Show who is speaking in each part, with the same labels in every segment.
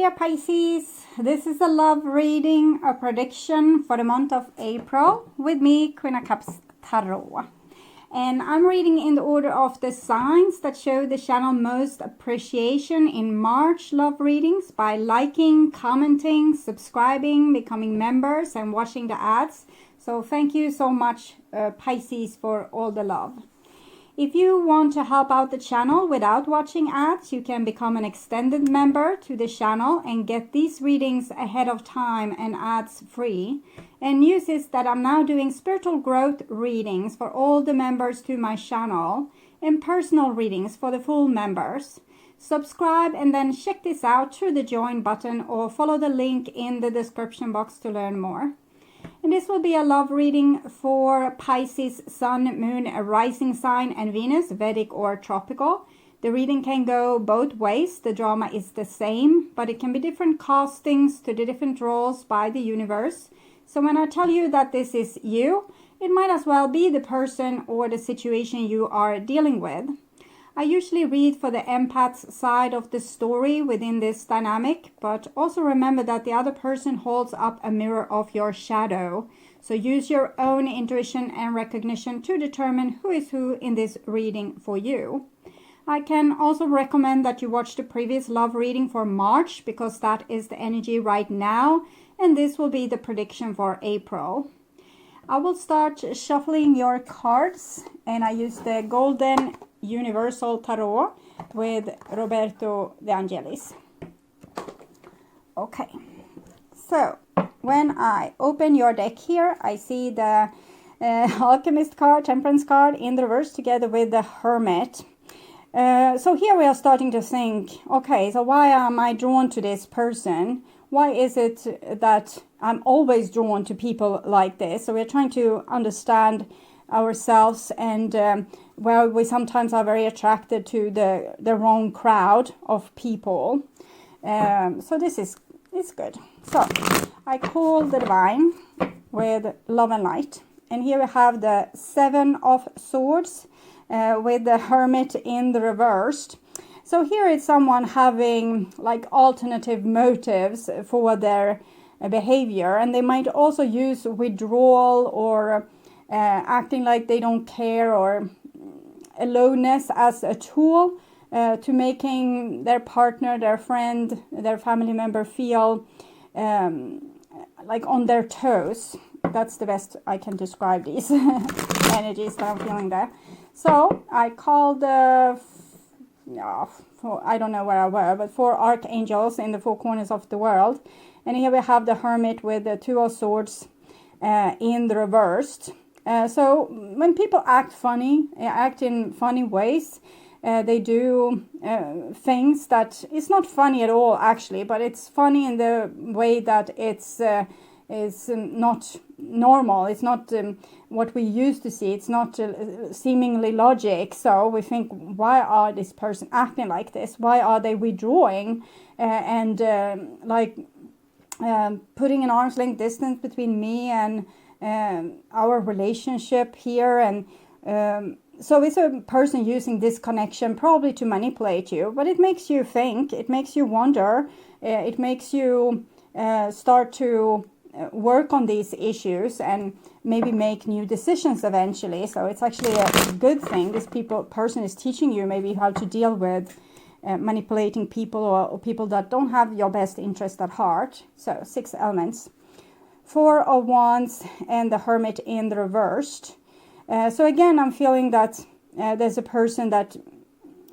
Speaker 1: dear Pisces, this is a love reading, a prediction for the month of April with me, Queen of Cups Tarot. And I'm reading in the order of the signs that show the channel most appreciation in March love readings by liking, commenting, subscribing, becoming members and watching the ads. So thank you so much Pisces for all the love. If you want to help out the channel without watching ads, you can become an extended member to the channel and get these readings ahead of time and ads free. And news is that I'm now doing spiritual growth readings for all the members to my channel and personal readings for the full members. Subscribe and then check this out through the join button or follow the link in the description box to learn more. And this will be a love reading for Pisces, Sun, Moon, a rising sign, and Venus, Vedic or tropical. The reading can go both ways. The drama is the same, but it can be different castings to the different roles by the universe. So when I tell you that this is you, it might as well be the person or the situation you are dealing with. I usually read for the empath's side of the story within this dynamic, but also remember that the other person holds up a mirror of your shadow. So use your own intuition and recognition to determine who is who in this reading for you. I can also recommend that you watch the previous love reading for March because that is the energy right now, and this will be the prediction for April. I will start shuffling your cards, and I use the Golden Universal Tarot with Roberto De Angelis. Okay, so when I open your deck here, I see the Alchemist card, Temperance card in the reverse together with the Hermit. So here we are starting to think, okay, so why am I drawn to this person? Why is it that I'm always drawn to people like this? So we're trying to understand ourselves and where we sometimes are very attracted to the wrong crowd of people. So this is good. So I call the Divine with Love and Light. And here we have the Seven of Swords with the Hermit in the reversed. So here is someone having like alternative motives for their behavior, and they might also use withdrawal or acting like they don't care or aloneness as a tool to making their partner, their friend, their family member feel like on their toes. That's the best I can describe these energies that I'm feeling there. So I called I don't know where I were, but 4 archangels in the 4 corners of the world. And here we have the Hermit with the 2 of Swords in the reversed. So when people act in funny ways, they do things that it's not funny at all actually, but it's funny in the way that it's not normal. It's not what we used to see. It's not seemingly logic. So we think, why are this person acting like this? Why are they withdrawing and putting an arm's length distance between me and our relationship here? And so it's a person using this connection probably to manipulate you, but it makes you think, it makes you wonder, it makes you start to work on these issues and maybe make new decisions eventually. So it's actually a good thing. This person is teaching you maybe how to deal with manipulating people or people that don't have your best interest at heart. So 6 elements. 4 of Wands and the Hermit in the reversed. So again, I'm feeling that there's a person that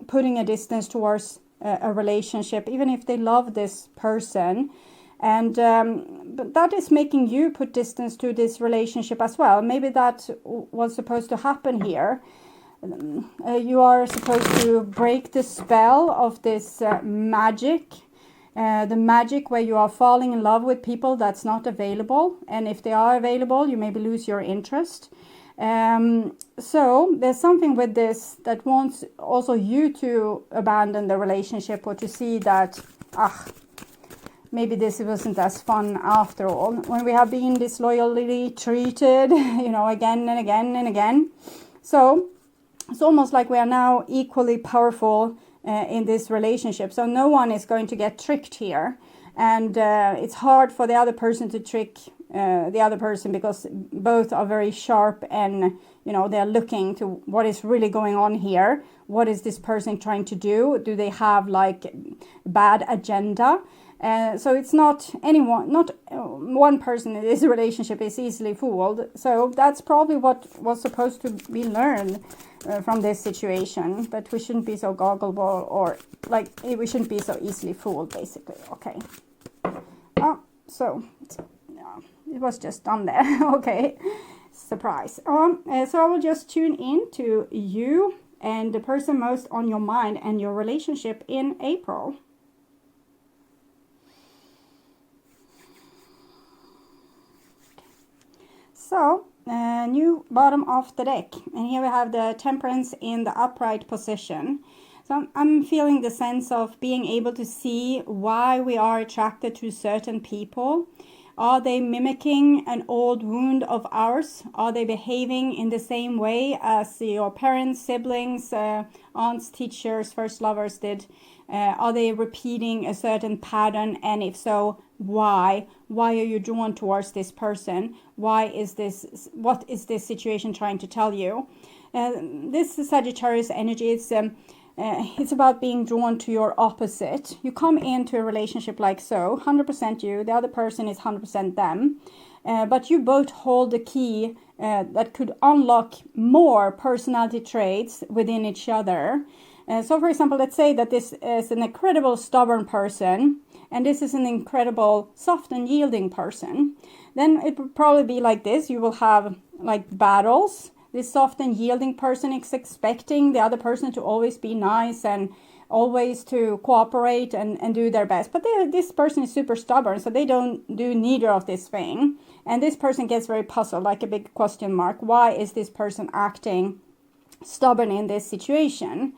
Speaker 1: putting a distance towards a relationship, even if they love this person. And but that is making you put distance to this relationship as well. Maybe that was supposed to happen here. You are supposed to break the spell of this magic. The magic where you are falling in love with people that's not available. And if they are available, you maybe lose your interest. So there's something with this that wants also you to abandon the relationship or to see that, maybe this wasn't as fun after all. When we have been disloyally treated, again and again and again. So it's almost like we are now equally powerful in this relationship. So no one is going to get tricked here. And it's hard for the other person to trick the other person, because both are very sharp, and you know, they're looking to what is really going on here. What is this person trying to do? Do they have like bad agenda? So it's not anyone, not one person in this relationship is easily fooled. So that's probably what was supposed to be learned from this situation. But we shouldn't be so goggleball, or like we shouldn't be so easily fooled, basically. Okay. So yeah, it was just done there. Okay. Surprise. So I will just tune in to you and the person most on your mind and your relationship in April. So, new bottom of the deck. And here we have the Temperance in the upright position. So I'm feeling the sense of being able to see why we are attracted to certain people. Are they mimicking an old wound of ours? Are they behaving in the same way as your parents, siblings, aunts, teachers, first lovers did? Are they repeating a certain pattern? And if so, why? Why are you drawn towards this person? Why is this? What is this situation trying to tell you? This is Sagittarius energy. It's about being drawn to your opposite. You come into a relationship like so, 100% you, the other person is 100% them. But you both hold the key that could unlock more personality traits within each other. So for example, let's say that this is an incredible stubborn person, and this is an incredible soft and yielding person. Then it would probably be like this. You will have like battles. This soft and yielding person is expecting the other person to always be nice and always to cooperate and do their best. But this person is super stubborn, so they don't do neither of this thing. And this person gets very puzzled, like a big question mark. Why is this person acting stubborn in this situation?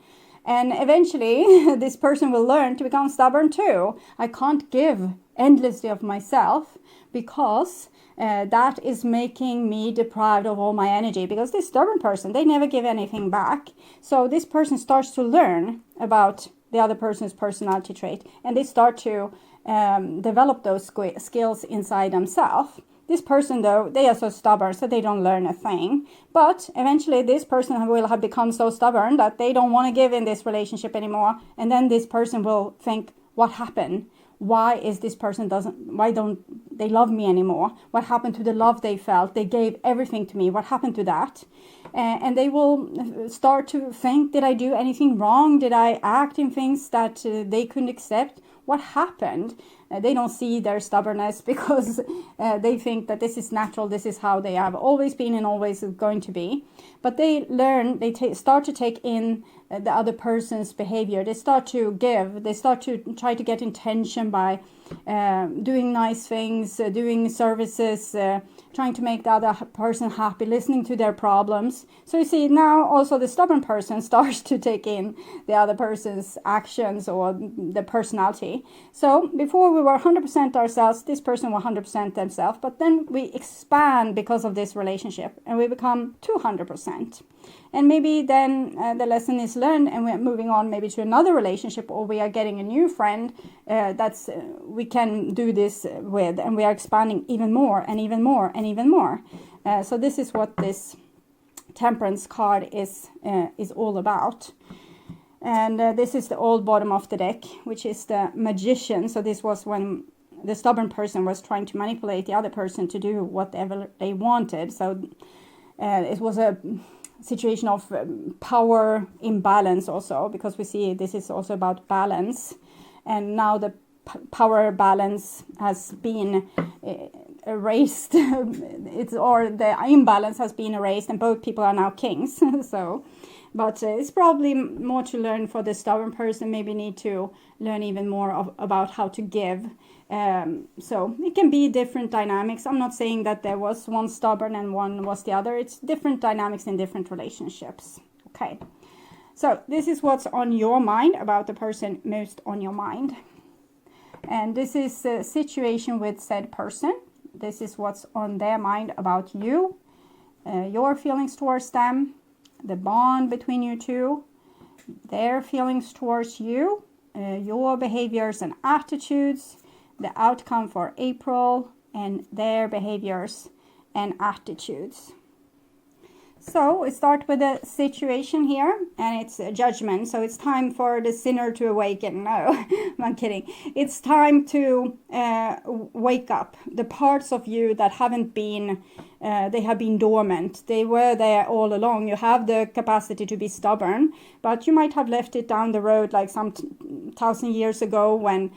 Speaker 1: And eventually, this person will learn to become stubborn too. I can't give endlessly of myself, because that is making me deprived of all my energy. Because this stubborn person, they never give anything back. So this person starts to learn about the other person's personality trait, and they start to develop those skills inside themselves. This person, though, they are so stubborn, so they don't learn a thing. But eventually this person will have become so stubborn that they don't want to give in this relationship anymore. And then this person will think, what happened? Why is this person why don't they love me anymore? What happened to the love they felt? They gave everything to me. What happened to that? And they will start to think, did I do anything wrong? Did I act in things that they couldn't accept? What happened? They don't see their stubbornness, because they think that this is natural, this is how they have always been and always going to be. But they learn, they start to take in the other person's behavior. They start to give, they start to try to get intention by doing nice things, doing services, trying to make the other person happy, listening to their problems. So you see, now also the stubborn person starts to take in the other person's actions or the personality. So before we were 100% ourselves, this person were 100% themselves, but then we expand because of this relationship, and we become 200%. And maybe then the lesson is learned, and we're moving on maybe to another relationship, or we are getting a new friend we can do this with, and we are expanding even more and even more and even more. So this is what this Temperance card is all about. And this is the old bottom of the deck, which is the Magician. So this was when the stubborn person was trying to manipulate the other person to do whatever they wanted. So it was a situation of power imbalance also, because we see this is also about balance. And now the power balance has been erased. The imbalance has been erased, and both people are now kings. So, but it's probably more to learn for the stubborn person. Maybe need to learn even more about how to give. So it can be different dynamics. I'm not saying that there was one stubborn and one was the other. It's different dynamics in different relationships. Okay. So this is what's on your mind about the person most on your mind. And this is a situation with said person. This is what's on their mind about you, your feelings towards them, the bond between you two, their feelings towards you, your behaviors and attitudes, the outcome for April and their behaviors and attitudes. So we start with a situation here, and it's a judgment. So it's time for the sinner to awaken. No, I'm kidding. It's time to wake up. The parts of you that haven't been, they have been dormant. They were there all along. You have the capacity to be stubborn, but you might have left it down the road like some 1,000 years ago when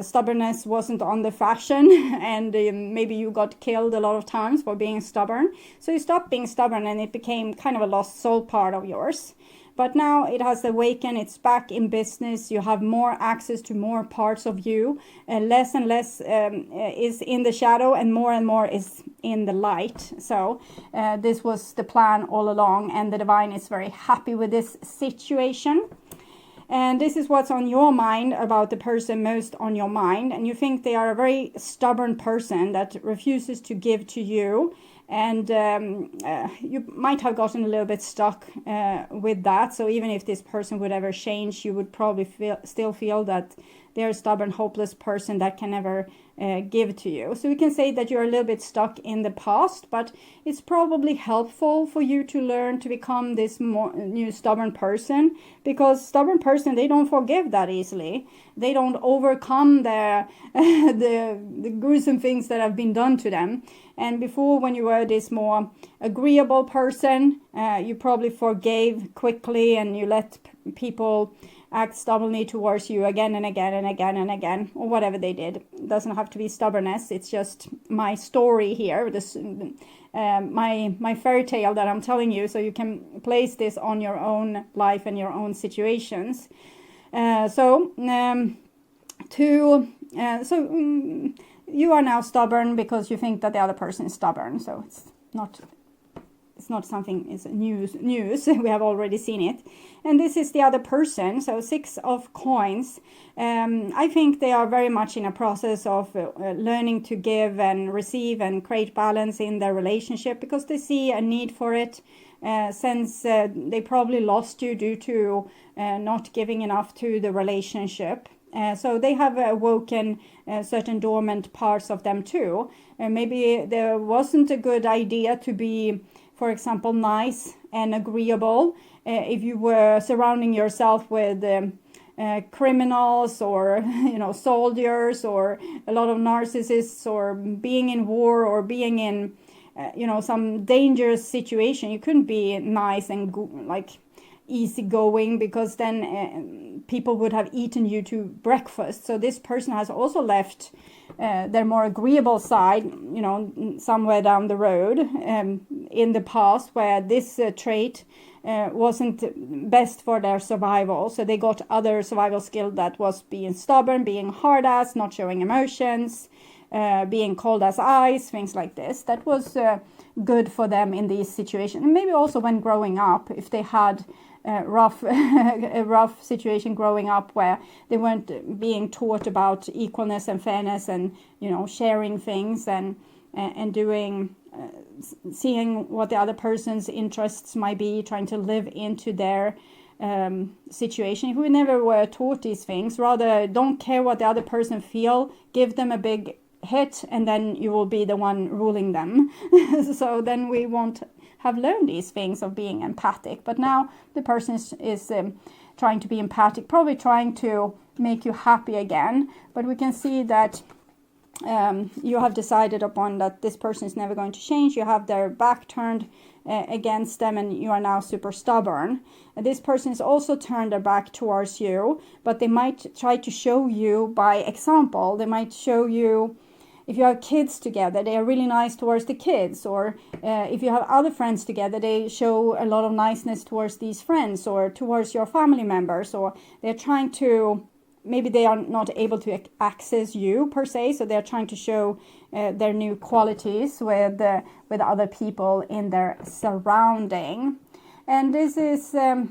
Speaker 1: stubbornness wasn't on the fashion, and maybe you got killed a lot of times for being stubborn. So you stopped being stubborn and it became kind of a lost soul part of yours. But now it has awakened, it's back in business, you have more access to more parts of you, less and less is in the shadow and more is in the light. So this was the plan all along, and the divine is very happy with this situation. And this is what's on your mind about the person most on your mind. And you think they are a very stubborn person that refuses to give to you. And you might have gotten a little bit stuck with that. So even if this person would ever change, you would probably still feel that they're a stubborn, hopeless person that can never give to you. So we can say that you're a little bit stuck in the past, but it's probably helpful for you to learn to become this new stubborn person, because stubborn person, they don't forgive that easily. They don't overcome the gruesome things that have been done to them. And before, when you were this more agreeable person, you probably forgave quickly and you let people act stubbornly towards you again and again and again and again, or whatever they did. It doesn't have to be stubbornness. It's just my story here, this my fairy tale that I'm telling you, so you can place this on your own life and your own situations. You are now stubborn because you think that the other person is stubborn. So it's not something, it's news. We have already seen it. And this is the other person. So 6 of coins. I think they are very much in a process of learning to give and receive and create balance in their relationship, because they see a need for it, since they probably lost you due to not giving enough to the relationship. So they have awoken certain dormant parts of them too. Maybe there wasn't a good idea to be, for example, nice and agreeable if you were surrounding yourself with criminals or soldiers or a lot of narcissists, or being in war or being in some dangerous situation. You couldn't be nice and easygoing, because then people would have eaten you to breakfast. So this person has also left their more agreeable side, somewhere down the road in the past, where this trait wasn't best for their survival. So they got other survival skill that was being stubborn, being hard ass, not showing emotions, being cold as ice, things like this. That was good for them in these situations. And maybe also when growing up, if they had a rough situation growing up where they weren't being taught about equalness and fairness and sharing things and doing seeing what the other person's interests might be, trying to live into their situation. If we never were taught these things, rather don't care what the other person feel, give them a big hit, and then you will be the one ruling them. So then we won't have learned these things of being empathic. But now the person is trying to be empathic, probably trying to make you happy again. But we can see that you have decided upon that this person is never going to change. You have their back turned against them, and you are now super stubborn. And this person is also turned their back towards you, but they might try to show you by example. They might show you, if you have kids together, they are really nice towards the kids, or if you have other friends together, they show a lot of niceness towards these friends or towards your family members, or they're trying to, maybe they are not able to access you per se, so they're trying to show their new qualities with other people in their surrounding. And this is the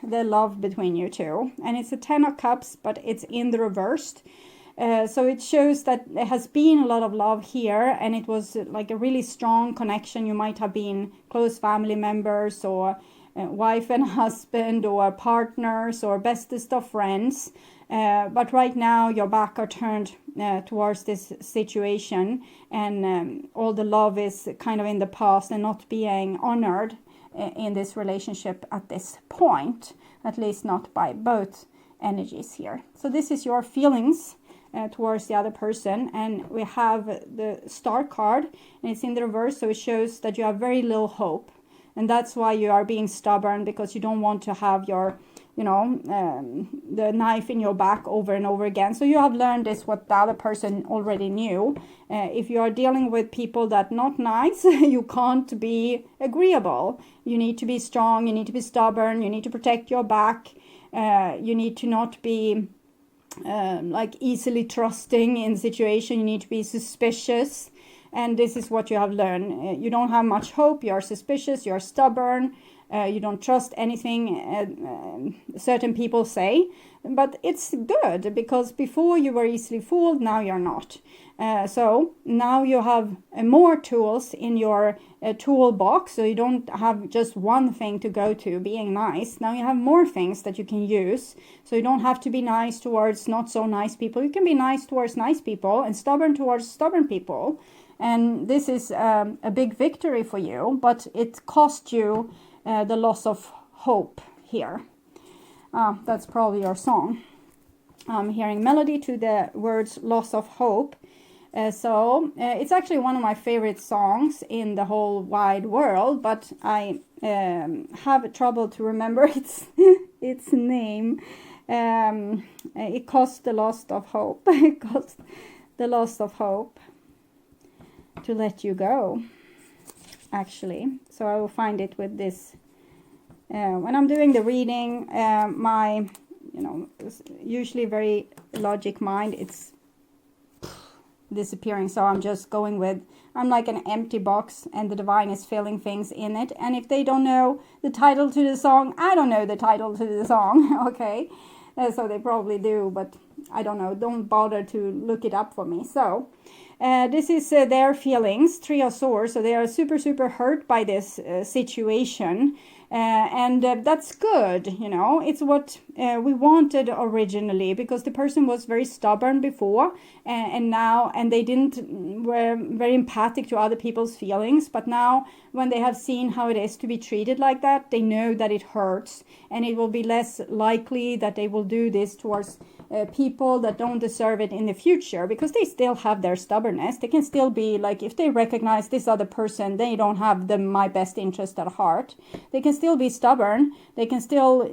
Speaker 1: love between you two, and it's a 10 of Cups, but it's in the reversed. So it shows that there has been a lot of love here, and it was like a really strong connection. You might have been close family members, or wife and husband or partners or bestest of friends. But right now your back are turned towards this situation, and all the love is kind of in the past and not being honored in this relationship at this point, at least not by both energies here. So this is your feelings towards the other person, and we have the Star card, and it's in the reverse, so it shows that you have very little hope, and that's why you are being stubborn, because you don't want to have your the knife in your back over and over again. So you have learned this, what the other person already knew. If you are dealing with people that not nice, you can't be agreeable. You need to be strong, you need to be stubborn, you need to protect your back, you need to not be like easily trusting in situation, you need to be suspicious. And this is what you have learned. You don't have much hope, you are suspicious, you are stubborn, you don't trust anything certain people say. But it's good, because before you were easily fooled, now you're not. So now you have more tools in your toolbox, so you don't have just one thing to go to, being nice. Now you have more things that you can use, so you don't have to be nice towards not so nice people. You can be nice towards nice people and stubborn towards stubborn people. And this is a big victory for you, but it cost you the loss of hope here. That's probably your song. I'm hearing melody to the words loss of hope. So it's actually one of my favorite songs in the whole wide world, but I have trouble to remember its name. It cost the loss of hope. It cost the loss of hope to let you go, actually. So I will find it with this. When I'm doing the reading, my usually very logic mind, it's disappearing. So I'm just going with, I'm like an empty box, and the divine is filling things in it. And if they don't know the title to the song, I don't know the title to the song. Okay, so they probably do, but I don't know. Don't bother to look it up for me. So this is their feelings, Three of Swords. So they are super hurt by this situation. And that's good, it's what we wanted originally, because the person was very stubborn before, and now, and they were very empathic to other people's feelings, but now when they have seen how it is to be treated like that, they know that it hurts, and it will be less likely that they will do this towards people that don't deserve it in the future, because they still have their stubbornness. They can still be like, if they recognize this other person, they don't have my best interest at heart, they can still be stubborn. They can still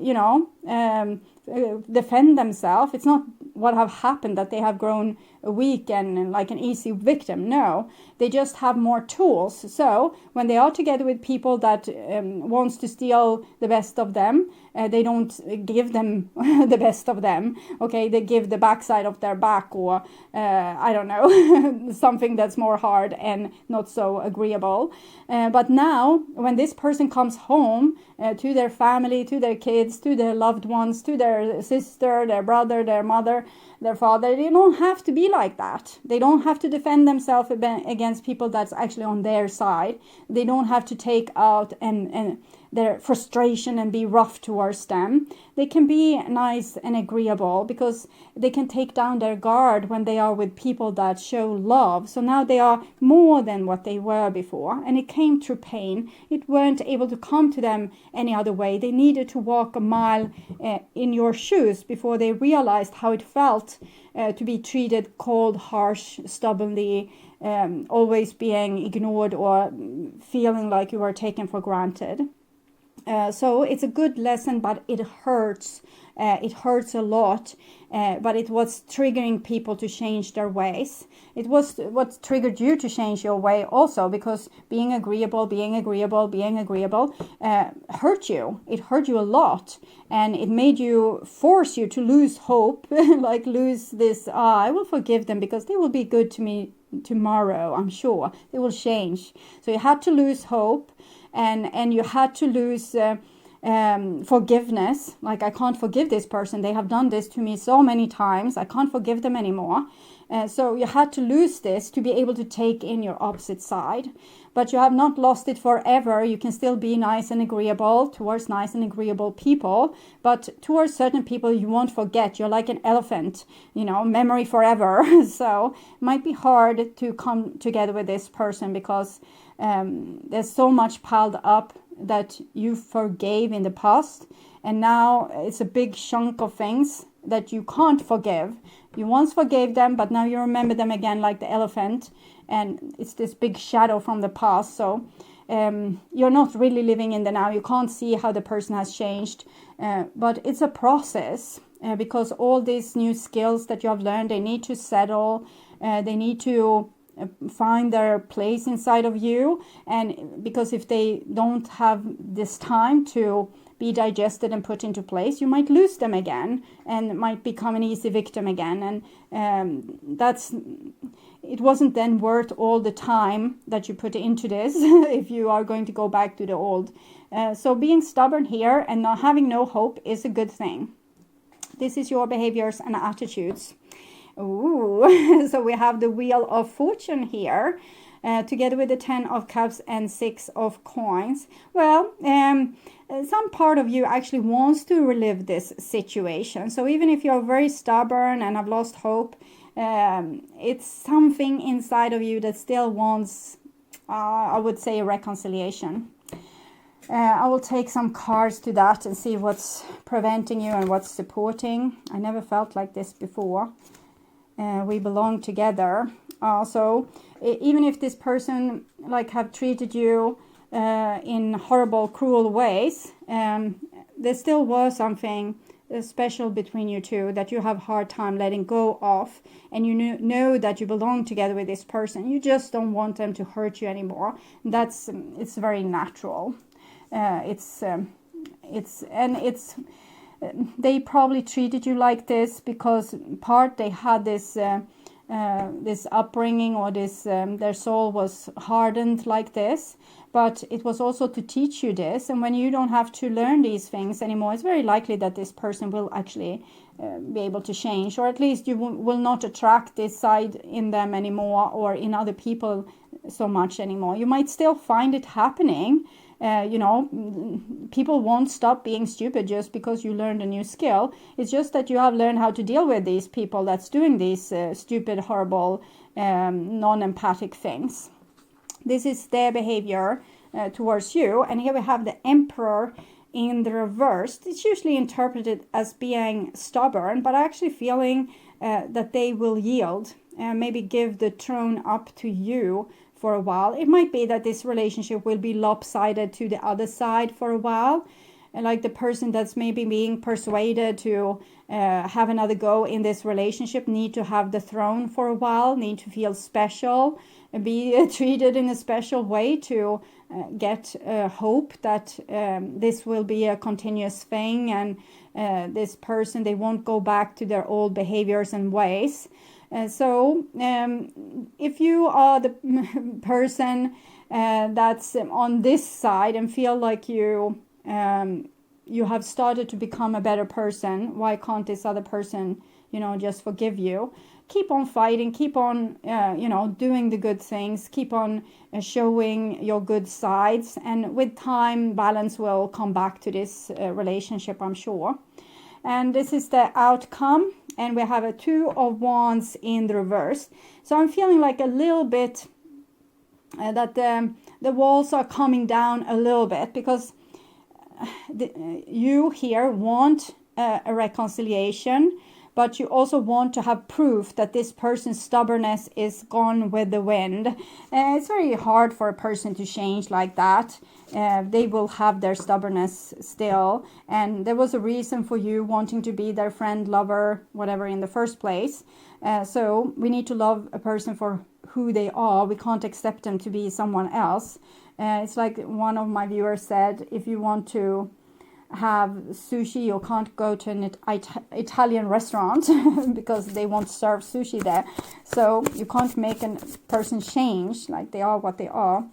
Speaker 1: defend themselves. It's not what have happened that they have grown weak and like an easy victim. No, they just have more tools. So when they are together with people that wants to steal the best of them, they don't give them the best of them. Okay, they give the backside of their back, or I don't know, something that's more hard and not so agreeable. But now when this person comes home to their family, to their kids, to their loved ones, to their sister, their brother, their mother, their father, they don't have to be like that. They don't have to defend themselves against people that's actually on their side. They don't have to take out and their frustration and be rough towards them. They can be nice and agreeable, because they can take down their guard when they are with people that show love. So now they are more than what they were before, and it came through pain. It weren't able to come to them any other way. They needed to walk a mile in your shoes before they realized how it felt to be treated cold, harsh, stubbornly, always being ignored or feeling like you were taken for granted. So it's a good lesson, but it hurts. It hurts a lot, but it was triggering people to change their ways. It was what triggered you to change your way also, because being agreeable hurt you. It hurt you a lot, and it made you, force you to lose hope, like lose this, I will forgive them because they will be good to me tomorrow, I'm sure. They will change. So you had to lose hope. And you had to lose forgiveness. Like, I can't forgive this person. They have done this to me so many times. I can't forgive them anymore. So you had to lose this to be able to take in your opposite side. But you have not lost it forever. You can still be nice and agreeable towards nice and agreeable people. But towards certain people, you won't forget. You're like an elephant, you know, memory forever. So it might be hard to come together with this person because there's so much piled up that you forgave in the past. And now it's a big chunk of things that you can't forgive. You once forgave them, but now you remember them again like the elephant. And it's this big shadow from the past. So you're not really living in the now. You can't see how the person has changed. But it's a process because all these new skills that you have learned, they need to settle. They need to find their place inside of you. And because if they don't have this time to be digested and put into place, you might lose them again and might become an easy victim again. And it wasn't then worth all the time that you put into this if you are going to go back to the old. So being stubborn here and not having no hope is a good thing. This is your behaviors and attitudes. Ooh, so we have the Wheel of Fortune here. Together with the 10 of Cups and 6 of Coins. Well, some part of you actually wants to relive this situation. So even if you're very stubborn and have lost hope, it's something inside of you that still wants, I would say, a reconciliation. I will take some cards to that and see what's preventing you and what's supporting. I never felt like this before. We belong together. So even if this person like have treated you in horrible, cruel ways, there still was something special between you two that you have hard time letting go of, and you know that you belong together with this person. You just don't want them to hurt you anymore. It's very natural. They probably treated you like this because they had this this upbringing, or this their soul was hardened like this, but it was also to teach you this. And when you don't have to learn these things anymore, it's very likely that this person will actually be able to change, or at least you will not attract this side in them anymore or in other people so much anymore. You might still find it happening. People won't stop being stupid just because you learned a new skill. It's just that you have learned how to deal with these people that's doing these stupid, horrible, non-empathic things. This is their behavior towards you. And here we have the Emperor in the reverse. It's usually interpreted as being stubborn, but actually feeling that they will yield and maybe give the throne up to you for a while. It might be that this relationship will be lopsided to the other side for a while. And like the person that's maybe being persuaded to have another go in this relationship need to have the throne for a while, need to feel special, and be treated in a special way to get hope that this will be a continuous thing, and this person, they won't go back to their old behaviors and ways. So if you are the person that's on this side and feel like you have started to become a better person, why can't this other person, just forgive you? Keep on fighting, keep on, doing the good things, keep on showing your good sides. And with time, balance will come back to this relationship, I'm sure. And this is the outcome. And we have a 2 of Wands in the reverse. So I'm feeling like a little bit that the walls are coming down a little bit, because you here want a reconciliation, but you also want to have proof that this person's stubbornness is gone with the wind. It's very hard for a person to change like that. They will have their stubbornness still. And there was a reason for you wanting to be their friend, lover, whatever in the first place. So we need to love a person for who they are. We can't accept them to be someone else. It's like one of my viewers said, if you want to have sushi, you can't go to an Italian restaurant because they won't serve sushi there. So you can't make a person change, like they are what they are.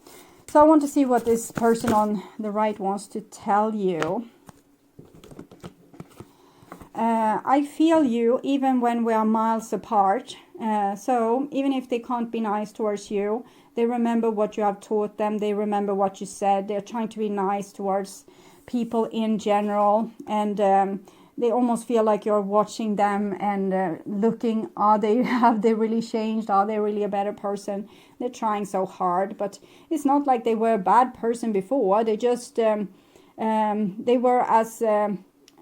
Speaker 1: So I want to see what this person on the right wants to tell you. I feel you even when we are miles apart. So even if they can't be nice towards you, they remember what you have taught them. They remember what you said. They're trying to be nice towards people in general. And they almost feel like you're watching them and looking, have they really changed? Are they really a better person? They're trying so hard, but it's not like they were a bad person before. They just, they were as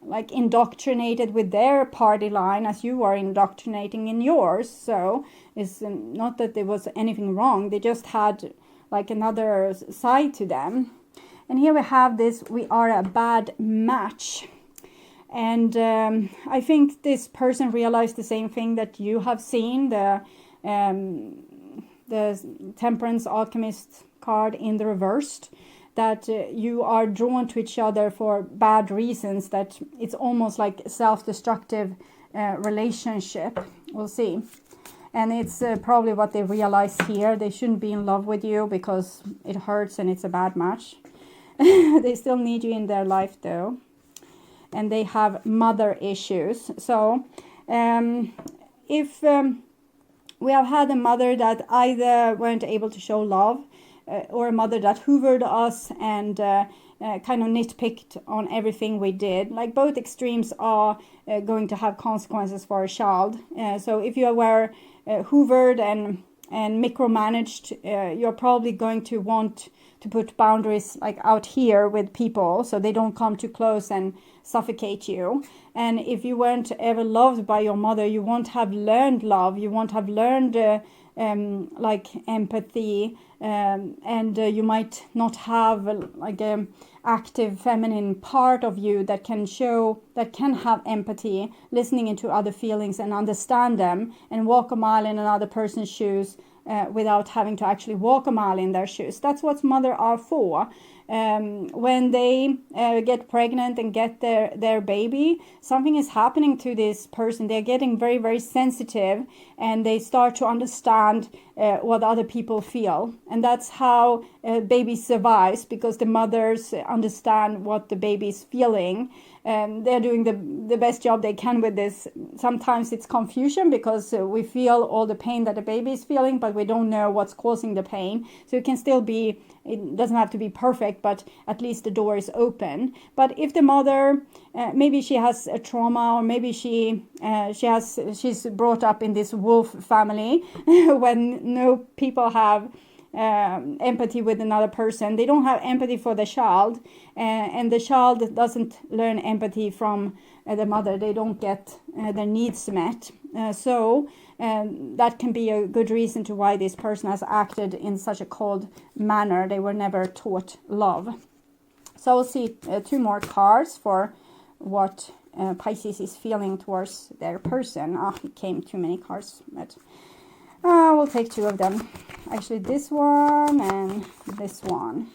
Speaker 1: like indoctrinated with their party line as you are indoctrinating in yours. So it's not that there was anything wrong. They just had like another side to them. And here we have this, we are a bad match. And I think this person realized the same thing that you have seen, the Temperance Alchemist card in the reversed, that you are drawn to each other for bad reasons, that it's almost like a self-destructive relationship. We'll see. And it's probably what they realize here. They shouldn't be in love with you because it hurts and it's a bad match. They still need you in their life though. And they have mother issues. So if we have had a mother that either weren't able to show love, or a mother that hoovered us and kind of nitpicked on everything we did. Like both extremes are going to have consequences for a child. So if you were hoovered and micromanaged, you're probably going to want to put boundaries like out here with people so they don't come too close and suffocate you. And if you weren't ever loved by your mother, you won't have learned love. You won't have learned like empathy, and you might not have like a active feminine part of you that can have empathy, listening into other feelings and understand them, and walk a mile in another person's shoes without having to actually walk a mile in their shoes. That's what mothers are for. When they get pregnant and get their baby, something is happening to this person. They're getting very, very sensitive, and they start to understand what other people feel. And that's how baby survives, because the mothers understand what the baby is feeling. They're doing the best job they can with this. Sometimes it's confusion because we feel all the pain that the baby is feeling, but we don't know what's causing the pain. So it can still be, it doesn't have to be perfect, but at least the door is open. But if the mother, maybe she has a trauma, or maybe she's brought up in this wolf family when no people have empathy with another person. They don't have empathy for the child, and the child doesn't learn empathy from the mother. They don't get their needs met. So that can be a good reason to why this person has acted in such a cold manner. They were never taught love. So we'll see 2 more cards for what Pisces is feeling towards their person. It came too many cards, but we'll take 2 of them. Actually, this one and this one.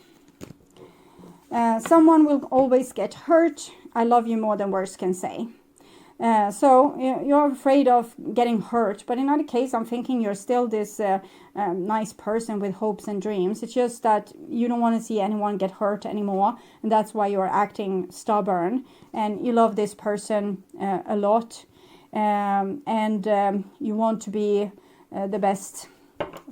Speaker 1: Someone will always get hurt. I love you more than words can say. So you're afraid of getting hurt, but in other case, I'm thinking you're still this nice person with hopes and dreams. It's just that you don't want to see anyone get hurt anymore, and that's why you're acting stubborn. And you love this person a lot, and you want to be the best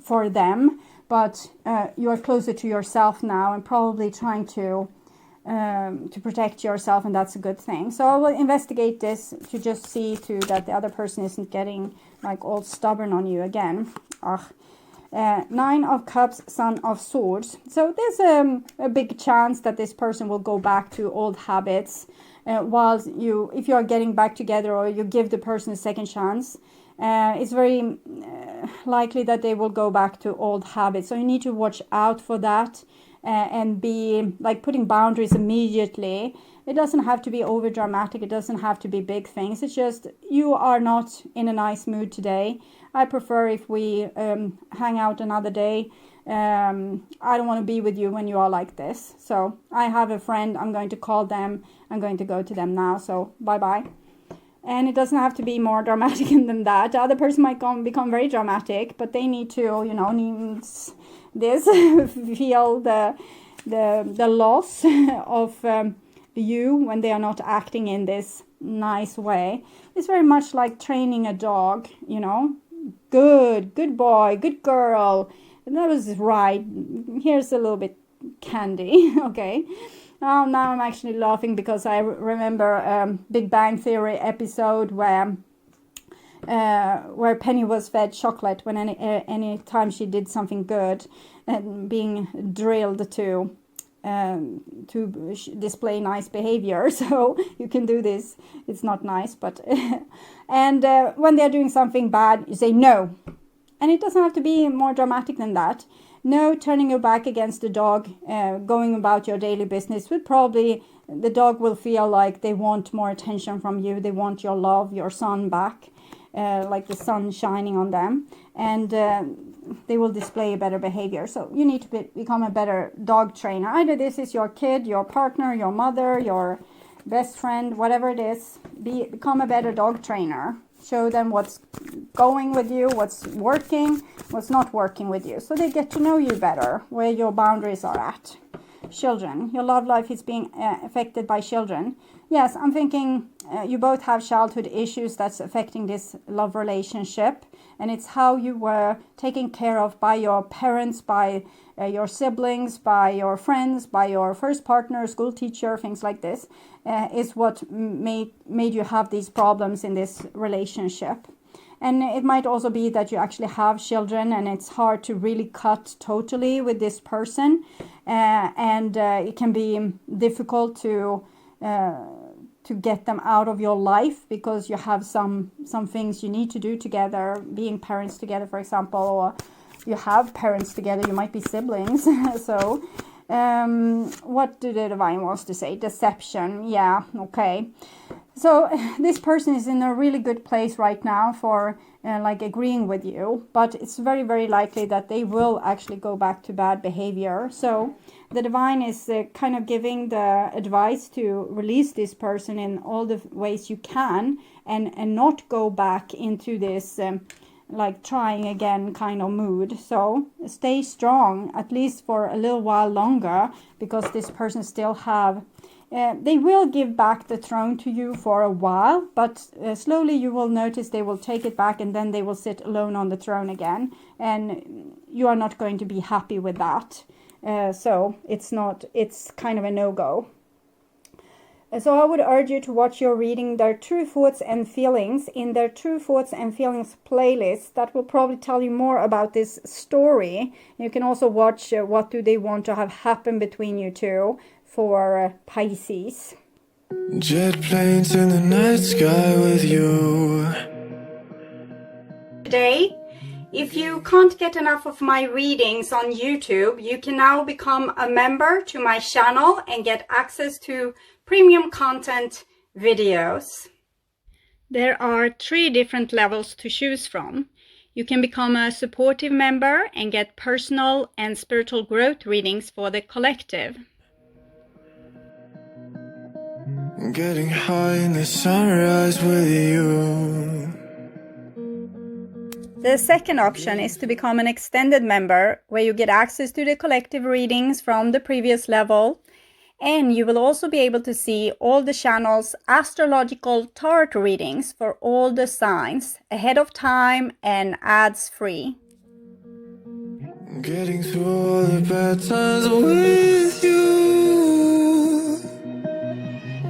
Speaker 1: for them, but you're closer to yourself now and probably trying to protect yourself, and that's a good thing. So I will investigate this to just see to that the other person isn't getting like all stubborn on you again. 9 of Cups, Son of Swords. So there's a big chance that this person will go back to old habits while if you are getting back together, or you give the person a second chance. It's very likely that they will go back to old habits. So you need to watch out for that. And be like putting boundaries immediately. It doesn't have to be over dramatic. It doesn't have to be big things. It's just you are not in a nice mood today. I prefer if we hang out another day. I don't want to be with you when you are like this. So I have a friend. I'm going to call them. I'm going to go to them now. So bye-bye. And it doesn't have to be more dramatic than that. The other person might become very dramatic, but they need to, needs this feel the loss of you when they are not acting in this nice way. It's very much like training a dog, good boy, good girl. And that was right. Here's a little bit candy. Okay. Now I'm actually laughing because I remember Big Bang Theory episode where Penny was fed chocolate when any time she did something good, and being drilled to display nice behavior. So you can do this. It's not nice, but and when they're doing something bad, you say no, and it doesn't have to be more dramatic than that. No, turning your back against the dog, going about your daily business would probably, the dog will feel like they want more attention from you. They want your love, your sun back, like the sun shining on them, and they will display a better behavior. So you need to become a better dog trainer. Either this is your kid, your partner, your mother, your best friend, whatever it is. Become a better dog trainer. Show them what's going with you, what's working, what's not working with you, so they get to know you better, where your boundaries are at. Children, your love life is being affected by children. Yes, I'm thinking you both have childhood issues that's affecting this love relationship, and it's how you were taken care of by your parents, by your siblings, by your friends, by your first partner, school teacher, things like this, is what made you have these problems in this relationship. And it might also be that you actually have children and it's hard to really cut totally with this person, and it can be difficult to get them out of your life because you have some things you need to do together, being parents together, for example, or you have parents together, you might be siblings. So what do the divine wants to say? Deception. Yeah, okay. So this person is in a really good place right now for like agreeing with you, but it's very, very likely that they will actually go back to bad behavior. So the divine is kind of giving the advice to release this person in all the ways you can, and not go back into this like trying again kind of mood. So stay strong, at least for a little while longer, because this person still have they will give back the throne to you for a while, but slowly you will notice they will take it back, and then they will sit alone on the throne again, and you are not going to be happy with that. So it's kind of a no-go. So I would urge you to watch your reading, Their True Thoughts and Feelings, in their True Thoughts and Feelings playlist. That will probably tell you more about this story. You can also watch What Do They Want to Have Happen Between You Two for Pisces.
Speaker 2: Jet planes in the night sky with you.
Speaker 1: Today, if you can't get enough of my readings on YouTube, you can now become a member to my channel and get access to premium content videos. There are 3 different levels to choose from. You can become a supportive member and get personal and spiritual growth readings for the collective.
Speaker 2: Getting high in the sunrise with you.
Speaker 1: The second option is to become an extended member, where you get access to the collective readings from the previous level, and you will also be able to see all the channel's astrological tarot readings for all the signs ahead of time and ads free.
Speaker 2: Getting through all the bad times with you.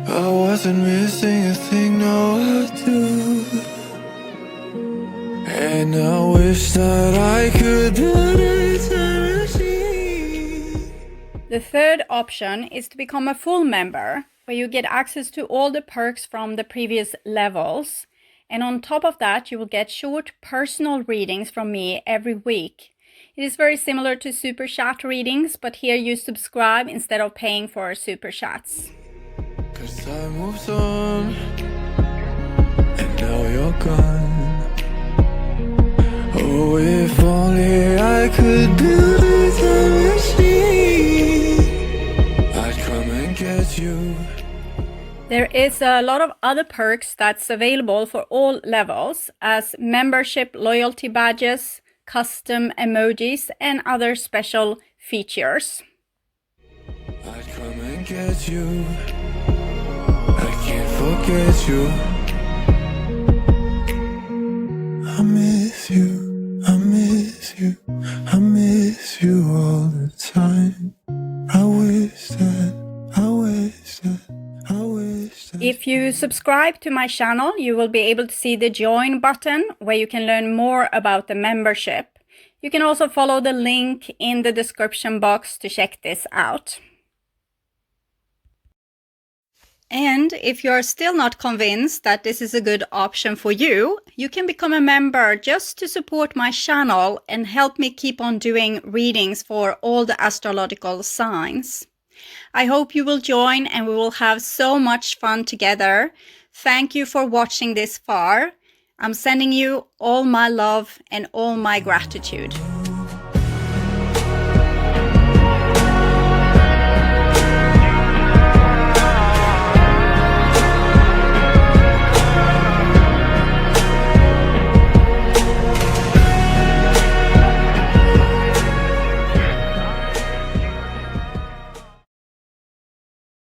Speaker 2: I wasn't missing a thing, no I do. And I wish that I could build a time machine.
Speaker 1: The third option is to become a full member, where you get access to all the perks from the previous levels. And on top of that, you will get short personal readings from me every week. It is very similar to super chat readings, but here you subscribe instead of paying for super chats.
Speaker 2: 'Cause time moves on, and now you're gone. Oh, if only I could build a time machine, I'd come and get you.
Speaker 1: There is a lot of other perks that's available for all levels, as membership loyalty badges, custom emojis, and other special features.
Speaker 2: I'd come and get you. I can't forget you. I miss you.
Speaker 1: If you subscribe to my channel, you will be able to see the join button where you can learn more about the membership. You can also follow the link in the description box to check this out. And if you're still not convinced that this is a good option for you, you can become a member just to support my channel and help me keep on doing readings for all the astrological signs. I hope you will join and we will have so much fun together. Thank you for watching this far. I'm sending you all my love and all my gratitude.